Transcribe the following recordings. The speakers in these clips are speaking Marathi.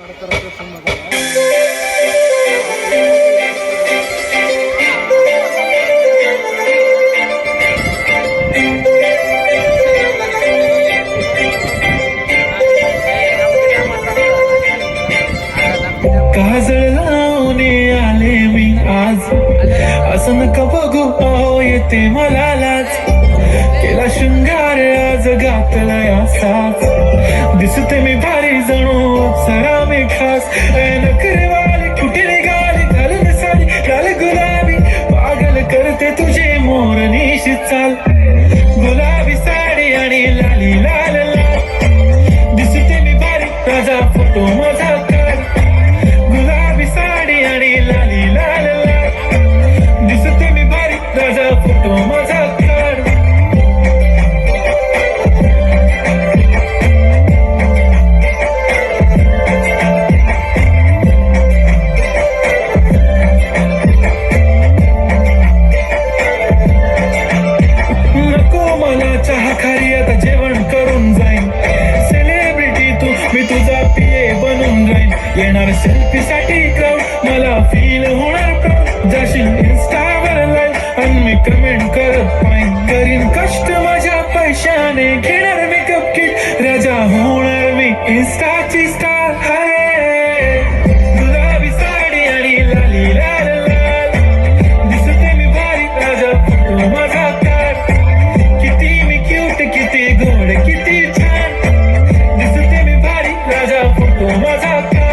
काजळ लावून आले मी आज, असं नका बघू अहो येते मला लाज. केला शृंगार आज घातलाय असाच, दिसते मी भारी जणू अप्सरा मी खास. नखरे वाली कुठे निघाली घालून साडी लाल गुलाबी, पागल करते तुझे मोरनीशी चाल. गुलाबी साडी आणि लाली लाल लाल, दिसते मी भारी राजा फोटो माझा काढ. गुलाबी साडी आणि लाली लाल लाल, दिसते मी भारी राजा फोटो माझा काढ. नको मला चहा खारी, आता जेवण करून जाईन. सेलिब्रिटी तू, मी तुझा पिये बनून जाईन. येणार सेल्फी साठी क्राऊड, मला फील होणार प्राऊड. जाशील इन्स्टावर लाईव्ह आणि मी कमेंट करत पाहिन. करीन कष्ट माझ्या पैशाने, घेणार मेकअप किट, राजा होणार मी इन्स्टाची स्टार. हाय गुलाबी साडी आणि लाली लाल लाल, दिसते मी भारी राजा फोटो माझा काढ. किती मी क्यूट, किती गोड, किती छान, दिसते मी भारी राजा फोटो माझा काढ.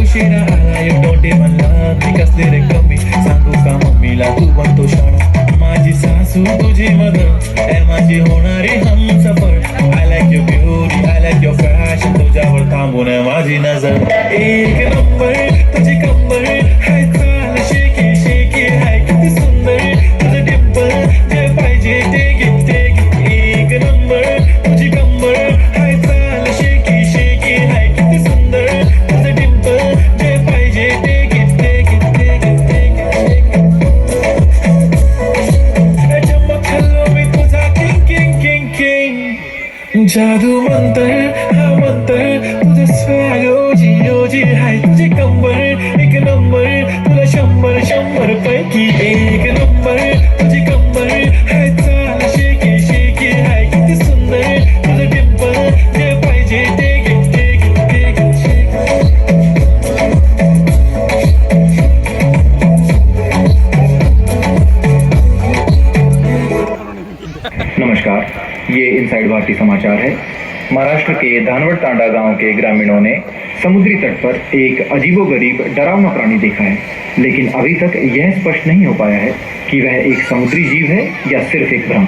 उशिरा आला you don't even love me, कसले रे कमी सांगू का मम्मीला तू बनतो शाणा. माझी सासू तुझी मदर आहे, माझी होणारी Humsafar. I like your beauty, I like your fashion, तुझ्यावर थांबून माझी नजर. एक नंबर तुझी कंबर हाय, चाल शेकी शेकी हाय, किती सुंदर तुझं डिंपल, जे पाहिजे ते घे ते घे. एक नंबर तुझी कंबर हाय, चाल शेकी शेकी हाय, किती सुंदर तुझं डिंपल, जे पाहिजे ते घे ते घे ते घे ते घे. चमक हल्लो मी तुझा किंग किंग किंग किंग. जादू मंतर हा मंतर, तुझं स्वॅग ओजी ओजी हाय, तुझी कंबर एक नंबर, तुला 100 पैकी एक नंबर. तुझी कंबर हाय, चाल शेकी शेकी हाय, किती सुंदर तुझं डिंपल, जे पाहिजे ते घे ते घे ते घे. नमस्कार, ये इनसाइड भारतीय समाचार है। महाराष्ट्र के धानवड तांडा गांव के ग्रामीणों ने समुद्री तट पर एक अजीबोगरीब डरावना प्राणी देखा है, लेकिन अभी तक यह स्पष्ट नहीं हो पाया है कि वह एक समुद्री जीव है या सिर्फ एक भ्रम।